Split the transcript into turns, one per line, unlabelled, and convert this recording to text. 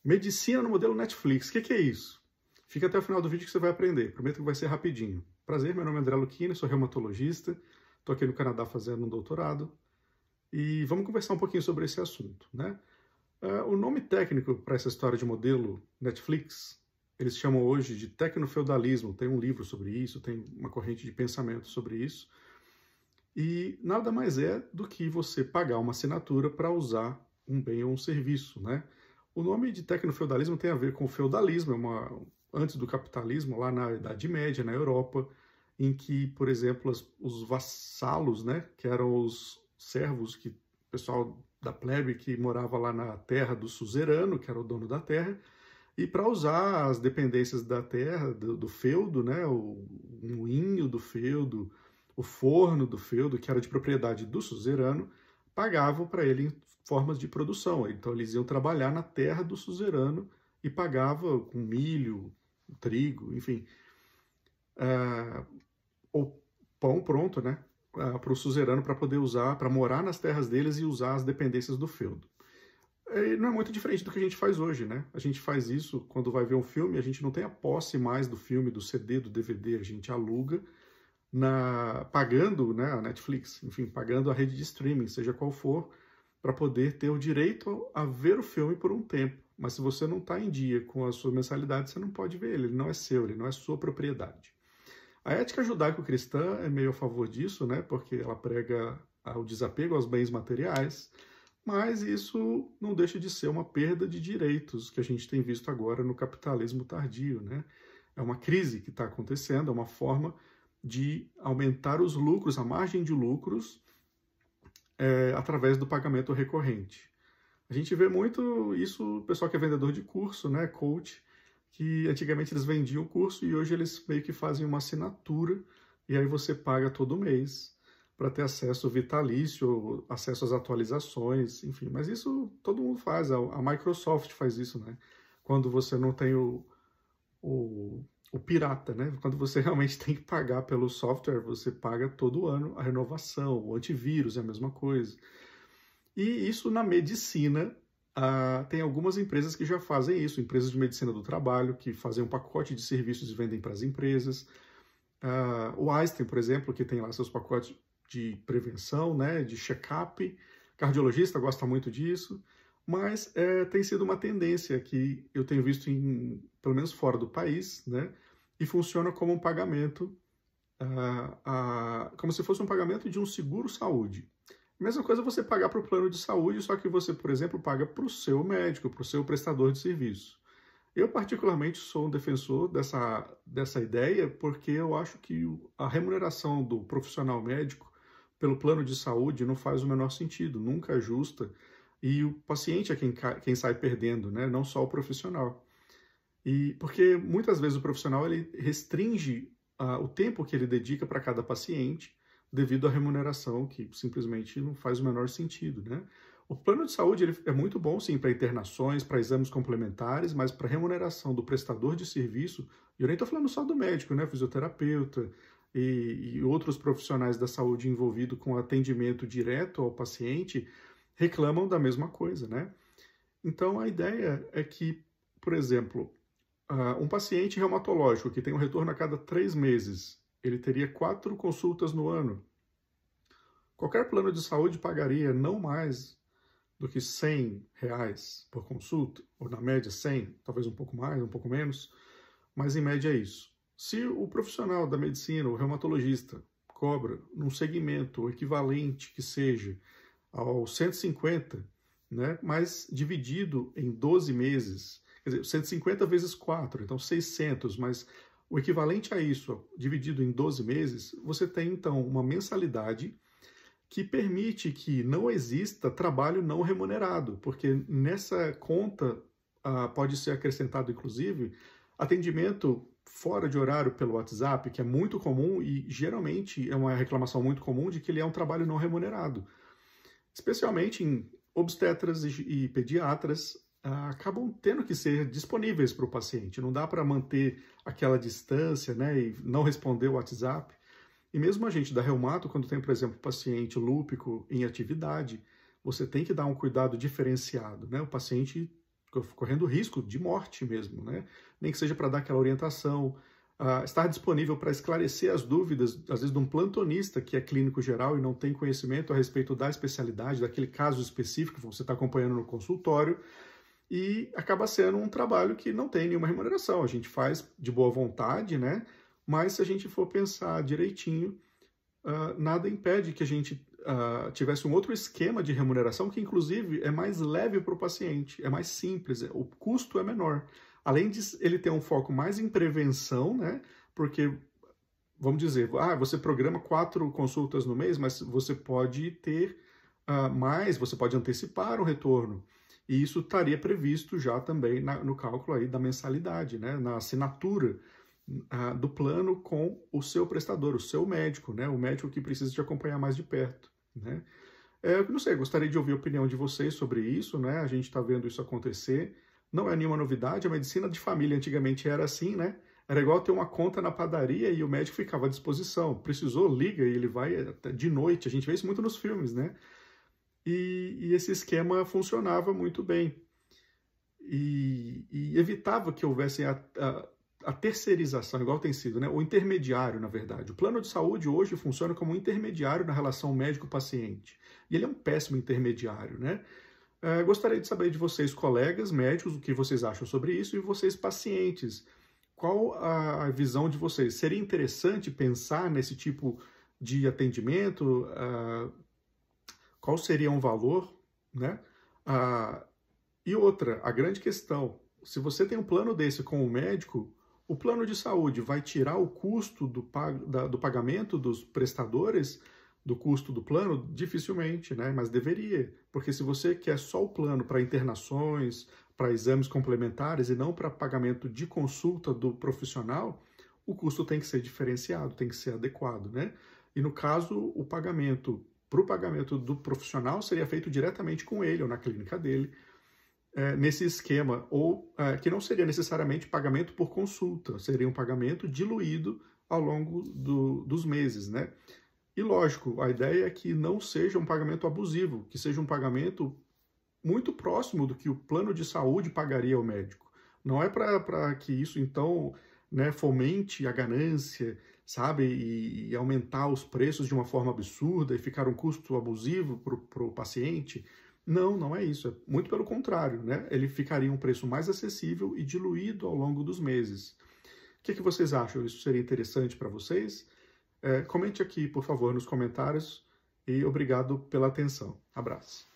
Medicina no modelo Netflix. O que é isso? Fica até o final do vídeo que você vai aprender. Prometo que vai ser rapidinho. Prazer, meu nome é André Lucchini, sou reumatologista. Estou aqui no Canadá fazendo um doutorado. E vamos conversar um pouquinho sobre esse assunto, né? O nome técnico para essa história de modelo Netflix, eles chamam hoje de tecnofeudalismo. Tem um livro sobre isso, tem uma corrente de pensamento sobre isso. E nada mais é do que você pagar uma assinatura para usar um bem ou um serviço, né? O nome de tecnofeudalismo tem a ver com o feudalismo, antes do capitalismo, lá na Idade Média, na Europa, em que, por exemplo, os vassalos, né, que eram os servos, o pessoal da plebe que morava lá na terra do suzerano, que era o dono da terra, e para usar as dependências da terra, do feudo, né, o moinho do feudo, o forno do feudo, que era de propriedade do suzerano, pagavam para ele em formas de produção. Então eles iam trabalhar na terra do suzerano e pagavam com milho, trigo, enfim, ou pão pronto, né, para o suzerano para poder usar, para morar nas terras deles e usar as dependências do feudo. E não é muito diferente do que a gente faz hoje, né? A gente faz isso quando vai ver um filme, a gente não tem a posse mais do filme, do CD, do DVD, a gente aluga, pagando, né, a Netflix, enfim, pagando a rede de streaming, seja qual for, para poder ter o direito a ver o filme por um tempo. Mas se você não está em dia com a sua mensalidade, você não pode ver ele não é seu, ele não é sua propriedade. A ética judaico-cristã é meio a favor disso, né, porque ela prega o desapego aos bens materiais, mas isso não deixa de ser uma perda de direitos que a gente tem visto agora no capitalismo tardio, né? É uma crise que está acontecendo, é uma forma de aumentar os lucros, a margem de lucros, através do pagamento recorrente. A gente vê muito isso, o pessoal que é vendedor de curso, né, coach, que antigamente eles vendiam o curso e hoje eles meio que fazem uma assinatura e aí você paga todo mês para ter acesso vitalício, acesso às atualizações, enfim. Mas isso todo mundo faz, a Microsoft faz isso, né? Quando você não tem o pirata, né? Quando você realmente tem que pagar pelo software, você paga todo ano a renovação, o antivírus é a mesma coisa. E isso na medicina, tem algumas empresas que já fazem isso, empresas de medicina do trabalho, que fazem um pacote de serviços e vendem para as empresas. O Einstein, por exemplo, que tem lá seus pacotes de prevenção, né, de check-up, cardiologista gosta muito disso, mas tem sido uma tendência que eu tenho visto, pelo menos fora do país, né, e funciona como um pagamento, como se fosse um pagamento de um seguro-saúde. Mesma coisa você pagar para o plano de saúde, só que você, por exemplo, paga para o seu médico, para o seu prestador de serviço. Eu, particularmente, sou um defensor dessa ideia, porque eu acho que a remuneração do profissional médico pelo plano de saúde não faz o menor sentido, nunca é justa, e o paciente é quem sai perdendo, né? Não só o profissional. Porque muitas vezes o profissional ele restringe o tempo que ele dedica para cada paciente, devido à remuneração, que simplesmente não faz o menor sentido, né? O plano de saúde ele é muito bom, sim, para internações, para exames complementares, mas para remuneração do prestador de serviço, e eu nem estou falando só do médico, né? Fisioterapeuta e outros profissionais da saúde envolvidos com atendimento direto ao paciente reclamam da mesma coisa, né? Então, a ideia é que, por exemplo, um paciente reumatológico que tem um retorno a cada 3 meses, ele teria 4 consultas no ano. Qualquer plano de saúde pagaria não mais do que R$100 por consulta, ou na média 100, talvez um pouco mais, um pouco menos, mas em média é isso. Se o profissional da medicina, o reumatologista, cobra num segmento o equivalente que seja aos 150, né, mas dividido em 12 meses, quer dizer, 150 vezes 4, então 600, mas o equivalente a isso, dividido em 12 meses, você tem então uma mensalidade que permite que não exista trabalho não remunerado, porque nessa conta pode ser acrescentado, inclusive, atendimento fora de horário pelo WhatsApp, que é muito comum e geralmente é uma reclamação muito comum de que ele é um trabalho não remunerado. Especialmente em obstetras e pediatras, acabam tendo que ser disponíveis para o paciente. Não dá para manter aquela distância, né, e não responder o WhatsApp. E mesmo a gente da reumato, quando tem, por exemplo, paciente lúpico em atividade, você tem que dar um cuidado diferenciado, né? O paciente correndo risco de morte mesmo, né? Nem que seja para dar aquela orientação, estar disponível para esclarecer as dúvidas, às vezes, de um plantonista que é clínico geral e não tem conhecimento a respeito da especialidade, daquele caso específico que você está acompanhando no consultório, e acaba sendo um trabalho que não tem nenhuma remuneração. A gente faz de boa vontade, né? Mas se a gente for pensar direitinho, nada impede que a gente tivesse um outro esquema de remuneração que, inclusive, é mais leve para o paciente, é mais simples, o custo é menor. Além de ele ter um foco mais em prevenção, né? Porque, vamos dizer, você programa 4 consultas no mês, mas você pode ter mais, você pode antecipar o retorno. E isso estaria previsto já também no cálculo aí da mensalidade, né? Na assinatura do plano com o seu prestador, o seu médico, né? O médico que precisa te acompanhar mais de perto, né? Eu não sei, gostaria de ouvir a opinião de vocês sobre isso, né? A gente está vendo isso acontecer. Não é nenhuma novidade, a medicina de família antigamente era assim, né? Era igual ter uma conta na padaria e o médico ficava à disposição. Precisou, liga e ele vai até de noite. A gente vê isso muito nos filmes, né? E esse esquema funcionava muito bem. E evitava que houvesse a terceirização, igual tem sido, né? O intermediário, na verdade. O plano de saúde hoje funciona como um intermediário na relação médico-paciente. E ele é um péssimo intermediário, né? Gostaria de saber de vocês, colegas médicos, o que vocês acham sobre isso, e vocês, pacientes. Qual a visão de vocês? Seria interessante pensar nesse tipo de atendimento? Qual seria um valor, né? E outra, a grande questão, se você tem um plano desse com o médico, o plano de saúde vai tirar o custo do pagamento dos prestadores, do custo do plano? Dificilmente, né? Mas deveria, porque se você quer só o plano para internações, para exames complementares e não para pagamento de consulta do profissional, o custo tem que ser diferenciado, tem que ser adequado, né? E no caso, o pagamento para o pagamento do profissional seria feito diretamente com ele ou na clínica dele, nesse esquema, ou que não seria necessariamente pagamento por consulta, seria um pagamento diluído ao longo dos meses, né? E lógico, a ideia é que não seja um pagamento abusivo, que seja um pagamento muito próximo do que o plano de saúde pagaria ao médico. Não é para que isso, então, né, fomente a ganância, sabe, e aumentar os preços de uma forma absurda e ficar um custo abusivo para o paciente. Não, não é isso. É muito pelo contrário, né? Ele ficaria um preço mais acessível e diluído ao longo dos meses. O que vocês acham? Isso seria interessante para vocês? Comente aqui, por favor, nos comentários e obrigado pela atenção. Abraço.